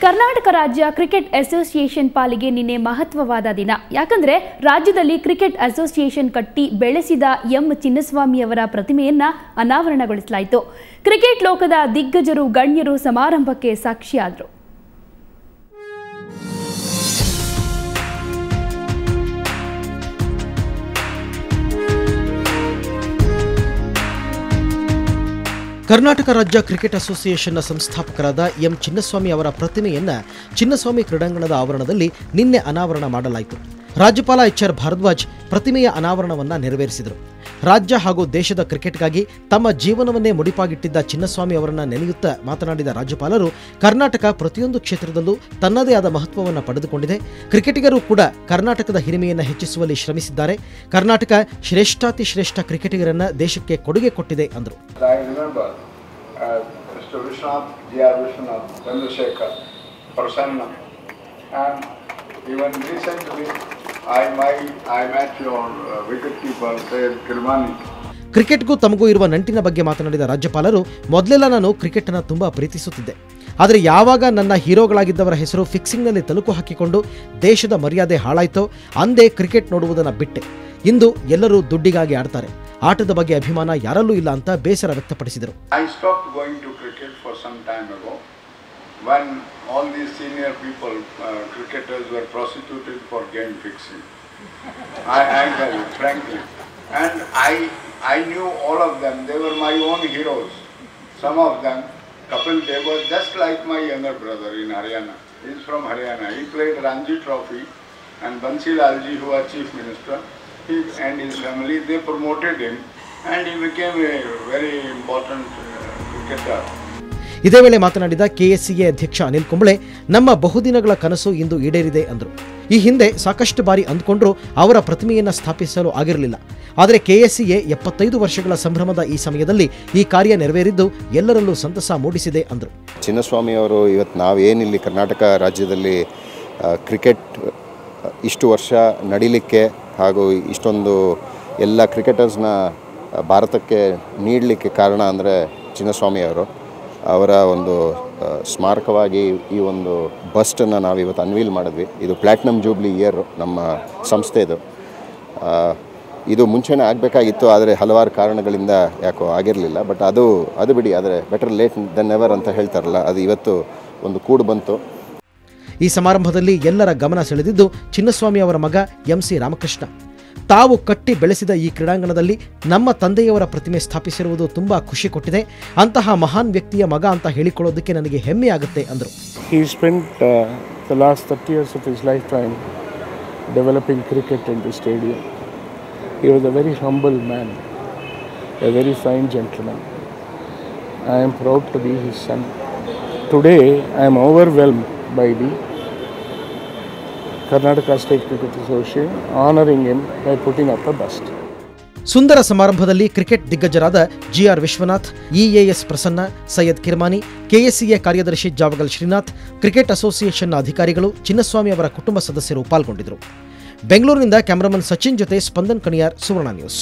ಕರ್ನಾಟಕ ರಾಜ್ಯ cricket association ಪಾಲಿಗೆ ನಿನ್ನೆ ಮಹತ್ವವಾದ ದಿನ. ಯಾಕಂದ್ರೆ ರಾಜ್ಯದಲ್ಲಿ ಕ್ರಿಕೆಟ್ ಅಸೋಸಿಯೇಷನ್ ಕಟ್ಟಿ ಬೆಳೆಸಿದ ಎಂ ಚಿನ್ನಸ್ವಾಮಿ ಅವರ ಪ್ರತಿಮೆಯನ್ನ ಅನಾವರಣಗೊಳಿಸಲಾಯಿತು. ಕ್ರಿಕೆಟ್ ಲೋಕದ ದಿಗ್ಗಜರು ಗಣ್ಯರು ಸಮಾರಂಭಕ್ಕೆ ಸಾಕ್ಷಿಯಾದರು. ಕರ್ನಾಟಕ ರಾಜ್ಯ ಕ್ರಿಕೆಟ್ ಅಸೋಸಿಯೇಷನ್ನ ಸಂಸ್ಥಾಪಕರಾದ ಎಂ ಚಿನ್ನಸ್ವಾಮಿ ಅವರ ಪ್ರತಿಮೆಯನ್ನು ಚಿನ್ನಸ್ವಾಮಿ ಕ್ರೀಡಾಂಗಣದ ಆವರಣದಲ್ಲಿ ನಿನ್ನೆ ಅನಾವರಣ ಮಾಡಲಾಯಿತು. ರಾಜ್ಯಪಾಲ ಎಚ್.ಆರ್. ಭಾರದ್ವಾಜ್ ಪ್ರತಿಮೆಯ ಅನಾವರಣವನ್ನು ನೆರವೇರಿಸಿದರು. ರಾಜ್ಯ ಹಾಗೂ ದೇಶದ ಕ್ರಿಕೆಟ್ಗಾಗಿ ತಮ್ಮ ಜೀವನವನ್ನೇ ಮುಡಿಪಾಗಿಟ್ಟಿದ್ದ ಚಿನ್ನಸ್ವಾಮಿ ಅವರನ್ನು ನೆನೆಯುತ್ತಾ ಮಾತನಾಡಿದ ರಾಜ್ಯಪಾಲರು, ಕರ್ನಾಟಕ ಪ್ರತಿಯೊಂದು ಕ್ಷೇತ್ರದಲ್ಲೂ ತನ್ನದೇ ಆದ ಮಹತ್ವವನ್ನು ಪಡೆದುಕೊಂಡಿದೆ. ಕ್ರಿಕೆಟಿಗರು ಕೂಡ ಕರ್ನಾಟಕದ ಹಿರಿಮೆಯನ್ನು ಹೆಚ್ಚಿಸುವಲ್ಲಿ ಶ್ರಮಿಸಿದ್ದಾರೆ. ಕರ್ನಾಟಕ ಶ್ರೇಷ್ಠಾತಿ ಶ್ರೇಷ್ಠ ಕ್ರಿಕೆಟಿಗರನ್ನು ದೇಶಕ್ಕೆ ಕೊಡುಗೆ ಕೊಟ್ಟಿದೆ ಎಂದರು. ಕ್ರಿಕೆಟ್ಗೂ ತಮಗೂ ಇರುವ ನಂಟಿನ ಬಗ್ಗೆ ಮಾತನಾಡಿದ ರಾಜ್ಯಪಾಲರು, ಮೊದಲೆಲ್ಲ ನಾನು ಕ್ರಿಕೆಟನ್ನು ತುಂಬಾ ಪ್ರೀತಿಸುತ್ತಿದ್ದೆ. ಆದರೆ ಯಾವಾಗ ನನ್ನ ಹೀರೋಗಳಾಗಿದ್ದವರ ಹೆಸರು ಫಿಕ್ಸಿಂಗ್ನಲ್ಲಿ ತಲುಕು ಹಾಕಿಕೊಂಡು ದೇಶದ ಮರ್ಯಾದೆ ಹಾಳಾಯಿತೋ ಅಂದೇ ಕ್ರಿಕೆಟ್ ನೋಡುವುದನ್ನು ಬಿಟ್ಟೆ. ಇಂದು ಎಲ್ಲರೂ ದುಡ್ಡಿಗಾಗಿ ಆಡ್ತಾರೆ. ಆಟದ ಬಗ್ಗೆ ಅಭಿಮಾನ ಯಾರಲ್ಲೂ ಇಲ್ಲ ಅಂತ ಬೇಸರ ವ್ಯಕ್ತಪಡಿಸಿದರು. When all these senior people, cricketers, were prostituted for game fixing, I tell you frankly, and I knew all of them. They were my own heroes. Some of them, Kapil Dev was just like my younger brother in Haryana. He is from Haryana. He played Ranji Trophy, and Bansi Lalji, who was Chief Minister, he and his family, they promoted him, and he became a very important cricketer. ಇದೇ ವೇಳೆ ಮಾತನಾಡಿದ KSCA ಅಧ್ಯಕ್ಷ ಅನಿಲ್ ಕುಂಬ್ಳೆ, ನಮ್ಮ ಬಹುದಿನಗಳ ಕನಸು ಇಂದು ಈಡೇರಿದೆ ಎಂದರು. ಈ ಹಿಂದೆ ಸಾಕಷ್ಟು ಬಾರಿ ಅಂದುಕೊಂಡ್ರೂ ಅವರ ಪ್ರತಿಮೆಯನ್ನು ಸ್ಥಾಪಿಸಲು ಆಗಿರಲಿಲ್ಲ. ಆದರೆ ಕೆಎಸ್ಸಿಎ 75 ವರ್ಷಗಳ ಸಂಭ್ರಮದ ಈ ಸಮಯದಲ್ಲಿ ಈ ಕಾರ್ಯ ನೆರವೇರಿದ್ದು ಎಲ್ಲರಲ್ಲೂ ಸಂತಸ ಮೂಡಿಸಿದೆ ಎಂದರು. ಚಿನ್ನಸ್ವಾಮಿ ಅವರು ಇವತ್ತು ನಾವೇನಿಲ್ಲಿ ಕರ್ನಾಟಕ ರಾಜ್ಯದಲ್ಲಿ ಕ್ರಿಕೆಟ್ ಇಷ್ಟು ವರ್ಷ ನಡೀಲಿಕ್ಕೆ ಹಾಗೂ ಇಷ್ಟೊಂದು ಎಲ್ಲ ಕ್ರಿಕೆಟರ್ಸ್ನ ಭಾರತಕ್ಕೆ ನೀಡಲಿಕ್ಕೆ ಕಾರಣ ಅಂದರೆ ಚಿನ್ನಸ್ವಾಮಿ ಅವರು. ಅವರ ಒಂದು ಸ್ಮಾರಕವಾಗಿ ಈ ಒಂದು ಬಸ್ಟನ್ನು ನಾವಿವತ್ತು ಅನ್ವೀಲ್ ಮಾಡಿದ್ವಿ. ಇದು ಪ್ಲ್ಯಾಟಿನಮ್ ಜೂಬ್ಲಿ ಇಯರ್ ನಮ್ಮ ಸಂಸ್ಥೆದು. ಇದು ಮುಂಚೆನೇ ಆಗಬೇಕಾಗಿತ್ತು, ಆದರೆ ಹಲವಾರು ಕಾರಣಗಳಿಂದ ಯಾಕೋ ಆಗಿರಲಿಲ್ಲ. ಬಟ್ ಅದು ಬಿಡಿ, ಆದರೆ ಬೆಟರ್ ಲೇಟ್ ದೆನ್ ನೆವರ್ ಅಂತ ಹೇಳ್ತಾರಲ್ಲ, ಅದು ಇವತ್ತು ಒಂದು ಕೂಡು ಬಂತು. ಈ ಸಮಾರಂಭದಲ್ಲಿ ಎಲ್ಲರ ಗಮನ ಸೆಳೆದಿದ್ದು ಚಿನ್ನಸ್ವಾಮಿ ಅವರ ಮಗ ಎಂ.ಸಿ. ರಾಮಕೃಷ್ಣ. ತಾವು ಕಟ್ಟಿ ಬೆಳೆಸಿದ ಈ ಕ್ರೀಡಾಂಗಣದಲ್ಲಿ ನಮ್ಮ ತಂದೆಯವರ ಪ್ರತಿಮೆ ಸ್ಥಾಪಿಸಿರುವುದು ತುಂಬಾ ಖುಷಿ ಕೊಟ್ಟಿದೆ. ಅಂತಹ ಮಹಾನ್ ವ್ಯಕ್ತಿಯ ಮಗ ಅಂತ ಹೇಳಿಕೊಳ್ಳೋದಕ್ಕೆ ನನಗೆ ಹೆಮ್ಮೆ ಆಗುತ್ತೆ ಎಂದರು. He spent the last 30 years of his lifetime developing cricket in the stadium. He was a very humble man, a very fine gentleman. I am proud to be his son. Today I am overwhelmed by the Karnataka State Cricket Association honoring him by putting up a bust. ಸುಂದರ ಸಮಾರಂಭದಲ್ಲಿ cricket ದಿಗ್ಗಜರಾದ G R. Vishwanath, ಇ.ಎ.ಎಸ್. Prasanna, Syed Kirmani, KSCA ಕಾರ್ಯದರ್ಶಿ Javagal Srinath, cricket ಅಸೋಸಿಯೇಷನ್ನ ಅಧಿಕಾರಿಗಳು, ಚಿನ್ನಸ್ವಾಮಿ ಅವರ ಕುಟುಂಬ ಸದಸ್ಯರು ಪಾಲ್ಗೊಂಡಿದ್ದರು. ಬೆಂಗಳೂರಿನಿಂದ cameraman Sachin ಜೊತೆ ಸ್ಪಂದನ್ ಕಣಿಯಾರ್, ಸುವರ್ಣ news.